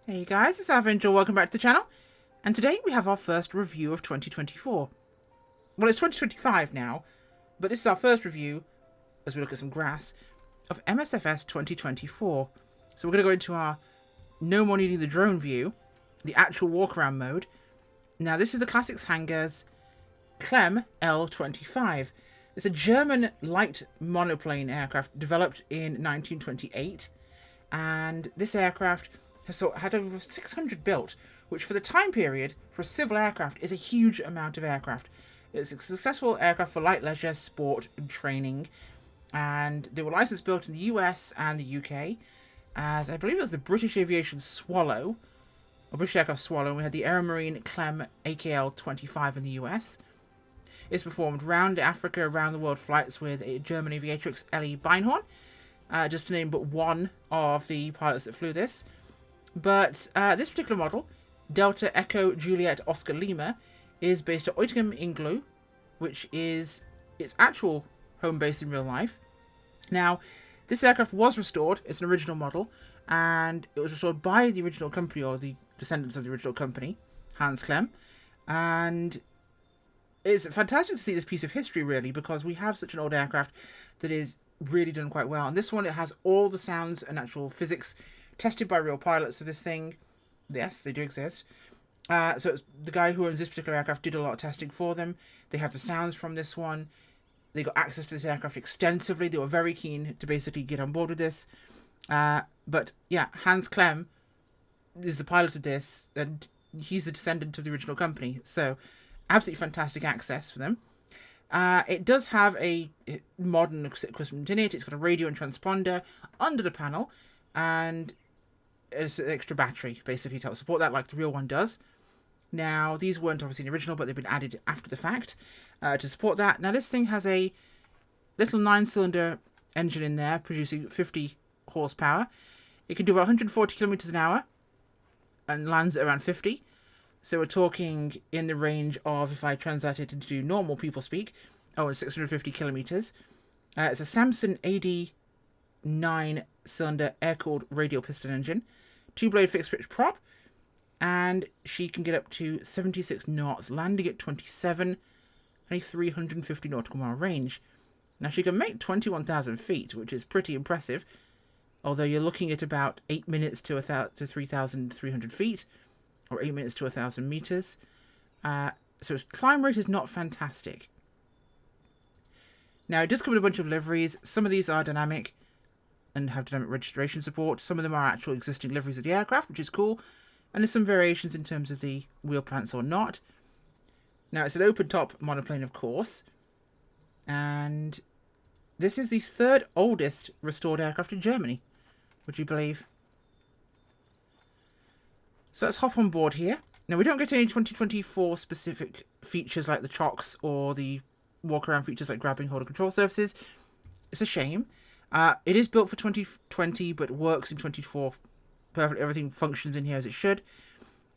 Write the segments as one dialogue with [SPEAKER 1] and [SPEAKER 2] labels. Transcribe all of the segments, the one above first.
[SPEAKER 1] Hey guys, it's Avenger, welcome back to the channel, and today we have our first review of 2024. Well, it's 2025 now, but this is our first review, as we look at some grass, of MSFS 2024. So we're going to go into our no more needing the drone view, the actual walk-around mode. Now this is the Classics Hangar's Klemm L25. It's a German light monoplane aircraft developed in 1928, and this aircraft had over 600 built, which for the time period, for a civil aircraft, is a huge amount of aircraft. It's a successful aircraft for light leisure, sport, and training, and they were licensed built in the US and the UK, as I believe it was the British Aviation Swallow, or British Aircraft Swallow, and we had the Aeromarine Klemm KL25 in the US. It's performed round Africa, around the world flights with a German aviatrix Ellie Beinhorn, just to name but one of the pilots that flew this. But this particular model, Delta Echo Juliet Oscar Lima, is based at Oettingen Inglo, which is its actual home base in real life. Now, this aircraft was restored. It's an original model, and it was restored by the original company, or the descendants of the original company, Hans Klemm. And it's fantastic to see this piece of history, really, because we have such an old aircraft that is really done quite well. And this one, it has all the sounds and actual physics tested by real pilots of this thing. Yes, they do exist. So it's the guy who owns this particular aircraft did a lot of testing for them. They have the sounds from this one. They got access to this aircraft extensively. They were very keen to basically get on board with this. But yeah, Hans Klemm is the pilot of this, and he's a descendant of the original company. So absolutely fantastic access for them. It does have a modern equipment in it. It's got a radio and transponder under the panel, and it's an extra battery, basically, to help support that, like the real one does. Now, these weren't obviously in the original, but they've been added after the fact to support that. Now, this thing has a little 9-cylinder engine in there, producing 50 horsepower. It can do about 140 kilometers an hour and lands at around 50. So we're talking in the range of, if I translate it into normal people speak, 650 kilometers. It's a Samson AD 9-cylinder air-cooled radial piston engine, 2-blade fixed-pitch prop, and she can get up to 76 knots, landing at 27 and a 350 nautical mile range. Now, she can make 21,000 feet, which is pretty impressive, although you're looking at about 8 minutes to 3,300 feet, or 8 minutes to 1,000 meters. So its climb rate is not fantastic. Now, it does come with a bunch of liveries. Some of these are dynamic and have dynamic registration support. Some of them are actual existing liveries of the aircraft, which is cool. And there's some variations in terms of the wheel pants or not. Now, it's an open-top monoplane, of course. And this is the third oldest restored aircraft in Germany, would you believe? So let's hop on board here. Now, we don't get any 2024 specific features like the chocks or the walk-around features like grabbing hold of control surfaces. It's a shame. It is built for 2020, but works in 2024 perfectly. Everything functions in here as it should.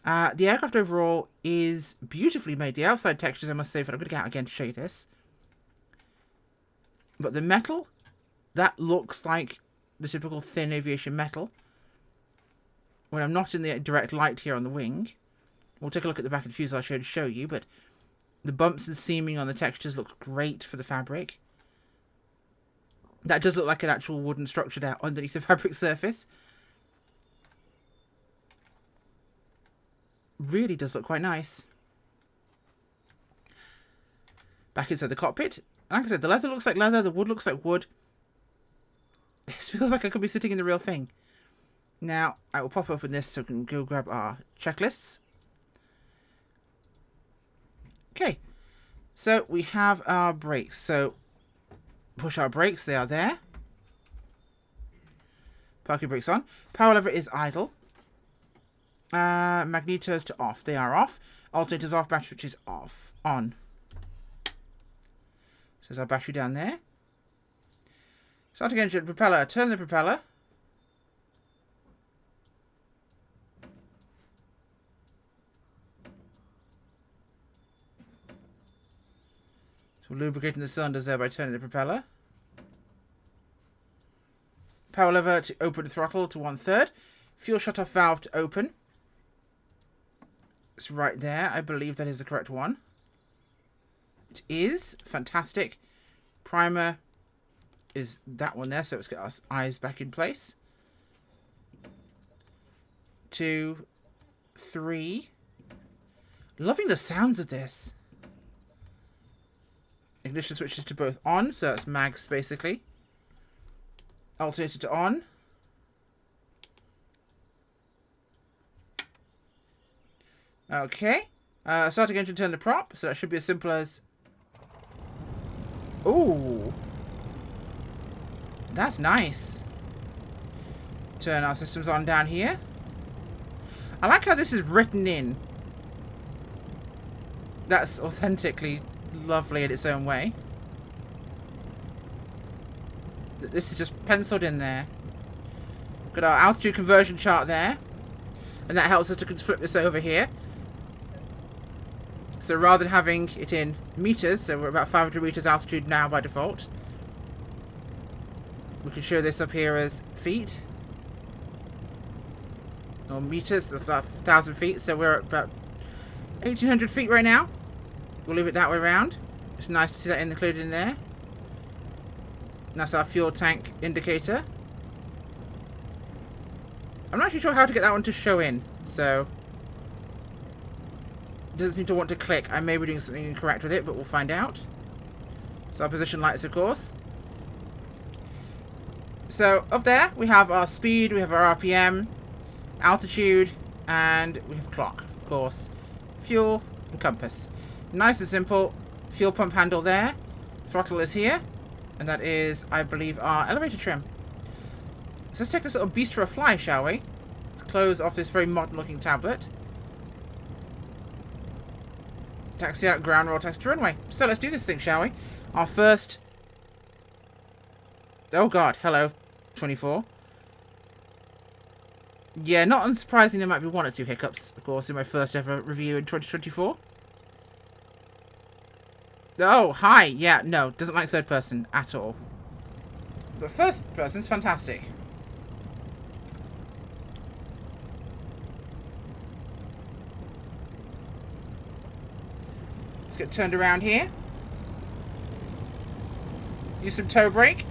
[SPEAKER 1] The aircraft overall is beautifully made. The outside textures, I must say, but I'm going to get out again to show you this. But the metal, that looks like the typical thin aviation metal. When I'm not in the direct light here on the wing, we'll take a look at the back of the fuselage here to show you, but the bumps and seaming on the textures look great for the fabric. That does look like an actual wooden structure there underneath the fabric surface. Really does look quite nice. Back inside the cockpit. Like I said, the leather looks like leather, the wood looks like wood. This feels like I could be sitting in the real thing. Now, I will pop open this so we can go grab our checklists. Okay, so we have our brakes. So, push our brakes, they are there. Parking brakes on. Power lever is idle. Magnetos to off, they are off. Alternators off, battery switch is off. On. So there's our battery down there. Starting engine, propeller, turn the propeller. So we're lubricating the cylinders there by turning the propeller. Power lever to open throttle to 1/3. Fuel shut-off valve to open. It's right there. I believe that is the correct one. It is. Fantastic. Primer is that one there, so let's get our eyes back in place. 2, 3. Loving the sounds of this. Ignition switches to both on, so it's mags basically. Alternator to on. Okay. Starting engine, turn the prop, so that should be as simple as... Ooh. That's nice. Turn our systems on down here. I like how this is written in. That's authentically lovely in its own way. This is just penciled in there. Got our altitude conversion chart there. And that helps us to flip this over here. So rather than having it in meters, so we're about 500 meters altitude now by default, we can show this up here as feet. Or meters, that's 1,000 feet, so we're at about 1,800 feet right now. We'll leave it that way around. It's nice to see that included in there. And that's our fuel tank indicator. I'm not actually sure how to get that one to show in, so... It doesn't seem to want to click. I may be doing something incorrect with it, but we'll find out. So our position lights, of course. So up there, we have our speed, we have our RPM, altitude, and we have clock, of course. Fuel and compass. Nice and simple. Fuel pump handle there. Throttle is here. And that is, I believe, our elevator trim. So let's take this little beast for a fly, shall we? Let's close off this very modern-looking tablet. Taxi out, ground roll, taxi to runway. So let's do this thing, shall we? Our first... Oh god, hello, 24. Yeah, not unsurprising there might be 1 or 2 hiccups, of course, in my first ever review in 2024. Oh, hi! Yeah, no, doesn't like third person at all. But first person's fantastic. Let's get turned around here. Use some toe brake.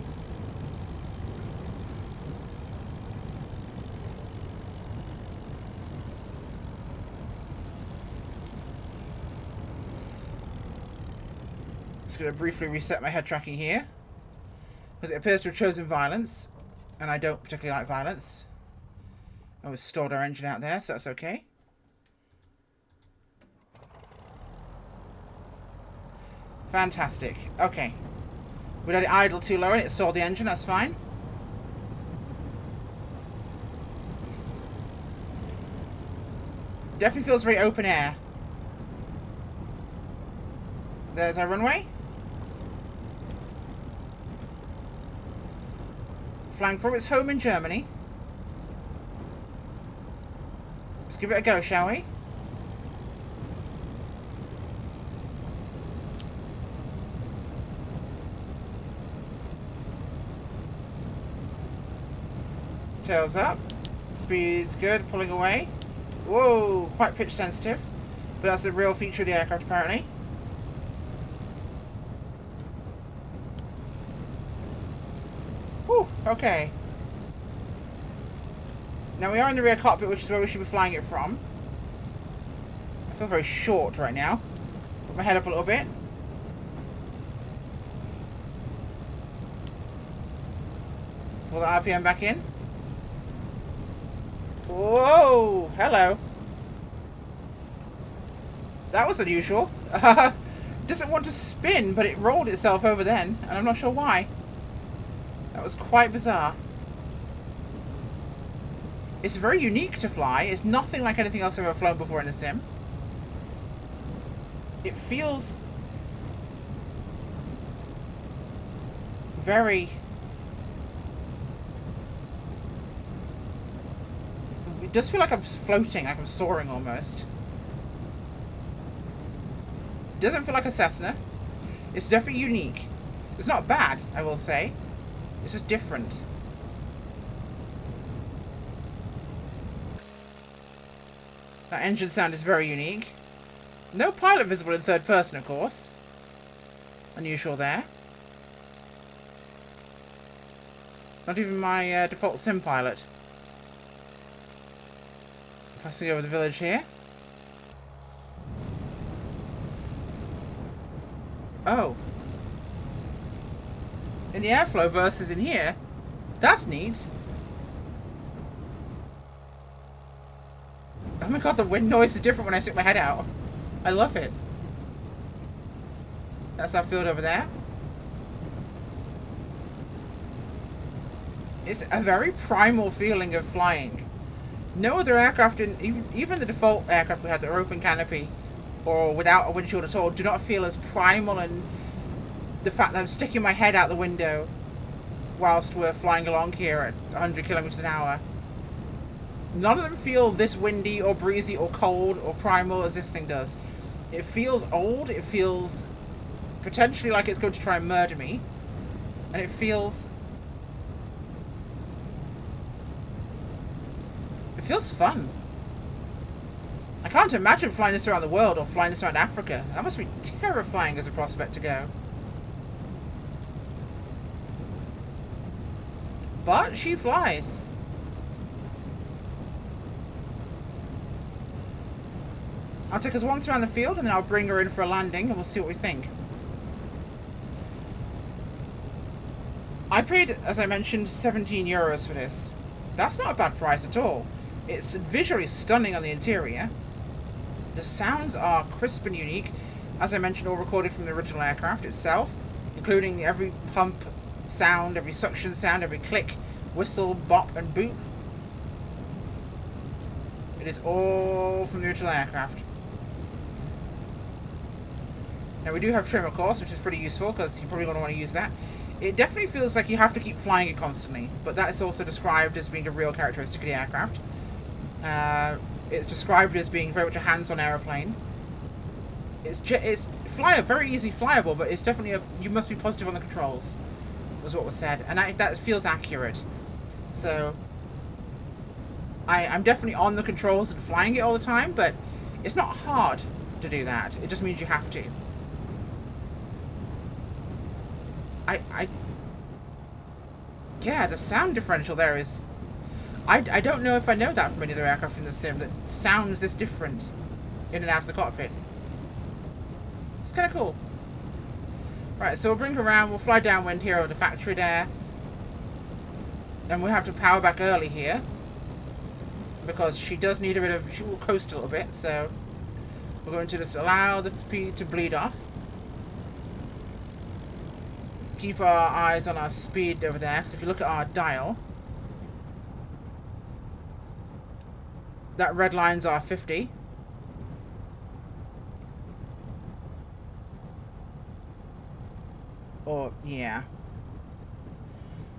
[SPEAKER 1] Just going to briefly reset my head tracking here, because it appears to have chosen violence, and I don't particularly like violence. And we've stored our engine out there, so that's okay. Fantastic. Okay. We let it idle too low and it stalled the engine, that's fine. Definitely feels very open air. There's our runway. Flying from its home in Germany. Let's give it a go, shall we? Tails up. Speed's good, pulling away. Whoa, quite pitch sensitive. But that's a real feature of the aircraft, apparently. Whew, okay. Now we are in the rear cockpit, which is where we should be flying it from. I feel very short right now. Put my head up a little bit. Pull the RPM back in. Whoa! Hello. That was unusual. Doesn't want to spin, but it rolled itself over then, and I'm not sure why. That was quite bizarre. It's very unique to fly. It's nothing like anything else I've ever flown before in a sim. It feels very... It does feel like I'm floating, like I'm soaring almost. It doesn't feel like a Cessna. It's definitely unique. It's not bad, I will say. It's just different. That engine sound is very unique. No pilot visible in third person, of course. Unusual there. Not even my default sim pilot. Passing over the village here. Oh. In the airflow versus in here. That's neat. Oh my god, the wind noise is different when I stick my head out. I love it. That's our field over there. It's a very primal feeling of flying. No other aircraft, even the default aircraft we had that are open canopy or without a windshield at all, do not feel as primal, and the fact that I'm sticking my head out the window whilst we're flying along here at 100 kilometers an hour. None of them feel this windy or breezy or cold or primal as this thing does. It feels old, it feels potentially like it's going to try and murder me, and it feels fun. I can't imagine flying this around the world or flying this around Africa. That must be terrifying as a prospect to go. But she flies. I'll take us once around the field and then I'll bring her in for a landing and we'll see what we think. I paid, as I mentioned, 17 euros for this. That's not a bad price at all. It's visually stunning on the interior. The sounds are crisp and unique, as I mentioned, all recorded from the original aircraft itself, including every pump sound, every suction sound, every click, whistle, bop, and boop. It is all from the original aircraft. Now we do have trim, of course, which is pretty useful because you're probably going to want to use that. It definitely feels like you have to keep flying it constantly, but that is also described as being a real characteristic of the aircraft. It's described as being very much a hands-on aeroplane. It's very easy flyable, but it's definitely you must be positive on the controls, was what was said, and that feels accurate. So I'm definitely on the controls and flying it all the time, but it's not hard to do that. It just means you have to. Yeah, the sound differential there is... I don't know if I know that from any other aircraft in the sim that sounds this different in and out of the cockpit. It's kind of cool. Right, so we'll bring her around, we'll fly downwind here over the factory there. And we'll have to power back early here. Because she does need a bit of... She will coast a little bit, so... We're going to just allow the speed to bleed off. Keep our eyes on our speed over there, because if you look at our dial... That red line's our 50. Or, yeah.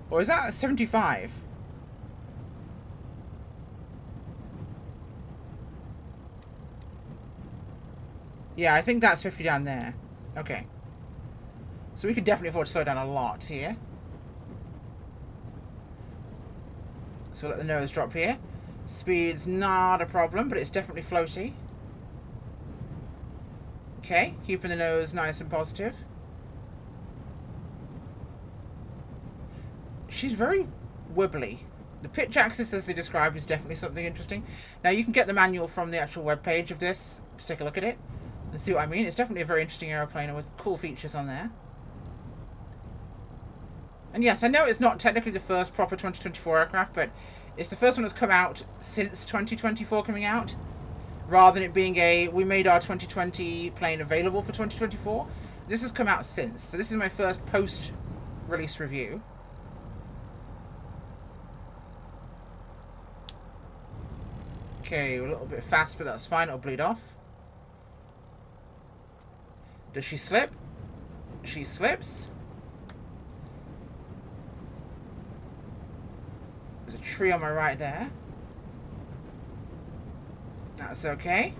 [SPEAKER 1] Or is that 75? Yeah, I think that's 50 down there. Okay. So we could definitely afford to slow down a lot here. So we'll let the nose drop here. Speed's not a problem, but it's definitely floaty. Okay, keeping the nose nice and positive. She's very wibbly. The pitch axis, as they describe, is definitely something interesting. Now, you can get the manual from the actual web page of this to take a look at it and see what I mean. It's definitely a very interesting aeroplane with cool features on there. And yes, I know it's not technically the first proper 2024 aircraft, but it's the first one that's come out since 2024 coming out, rather than it being we made our 2020 plane available for 2024. This has come out since, so this is my first post-release review. Okay, we're a little bit fast, but that's fine, it'll bleed off. Does she slip? She slips. There's a tree on my right there. That's okay.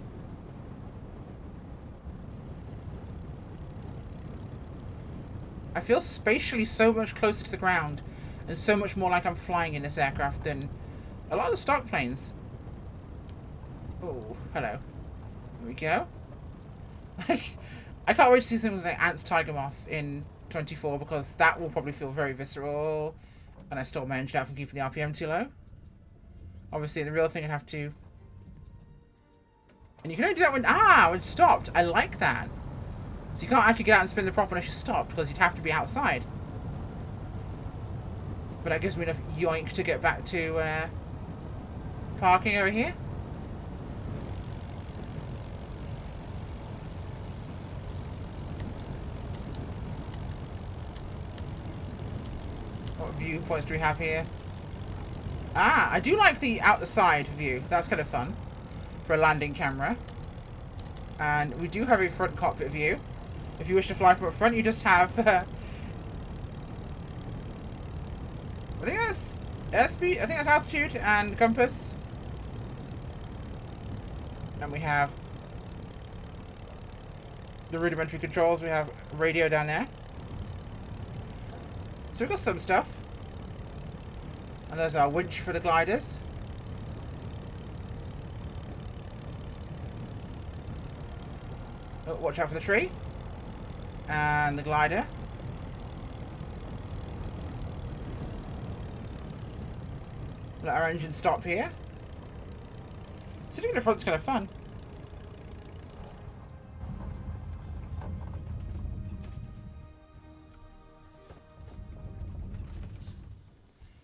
[SPEAKER 1] I feel spatially so much closer to the ground and so much more like I'm flying in this aircraft than a lot of the stock planes. Oh, hello. There we go. Like, I can't wait to see something like Ants Tiger Moth in 24 because that will probably feel very visceral. And I stole my engine out from keeping the RPM too low. Obviously, the real thing I'd have to... And you can only do that when stopped. I like that. So you can't actually get out and spin the prop unless you're stopped because you'd have to be outside. But that gives me enough yoink to get back to parking over here. What viewpoints do we have here? I do like the out the side view. That's kind of fun for a landing camera. And we do have a front cockpit view. If you wish to fly from up front, you just have... I think that's airspeed. I think that's altitude and compass. And we have the rudimentary controls. We have radio down there. So we've got some stuff. And there's our winch for the gliders. Oh, watch out for the tree. And the glider. Let our engine stop here. Sitting in the front's kind of fun.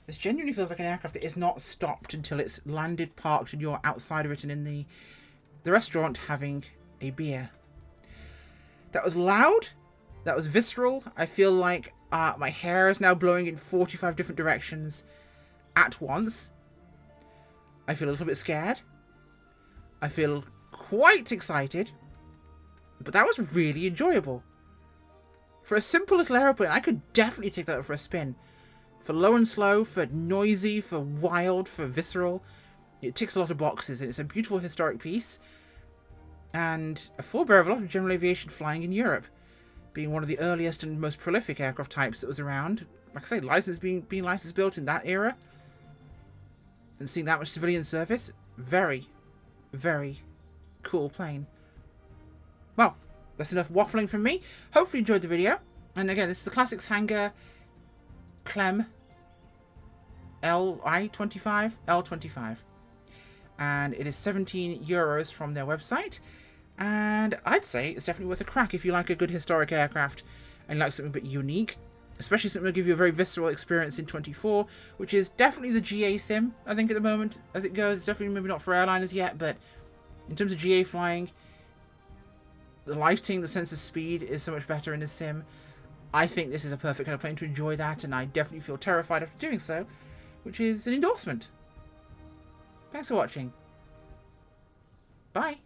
[SPEAKER 1] This genuinely feels like an aircraft that is not stopped until it's landed, parked, and you're outside of it and in the restaurant having a beer. That was loud. That was visceral. I feel like my hair is now blowing in 45 different directions at once. I feel a little bit scared. I feel quite excited. But that was really enjoyable. For a simple little aeroplane, I could definitely take that up for a spin. For low and slow, for noisy, for wild, for visceral. It ticks a lot of boxes, and it's a beautiful historic piece. And a forebear of a lot of general aviation flying in Europe. Being one of the earliest and most prolific aircraft types that was around. Like I say, license being license built in that era. And seeing that much civilian service. Very, very cool plane. Well, that's enough waffling from me. Hopefully you enjoyed the video. And again, this is the Classics Hangar Klemm L25. And it is €17 from their website. And I'd say it's definitely worth a crack if you like a good historic aircraft and you like something a bit unique. Especially something that'll give you a very visceral experience in 24, which is definitely the GA sim, I think, at the moment, as it goes. It's definitely maybe not for airliners yet, but in terms of GA flying, the lighting, the sense of speed is so much better in this sim. I think this is a perfect kind of plane to enjoy that, and I definitely feel terrified after doing so, which is an endorsement. Thanks for watching. Bye.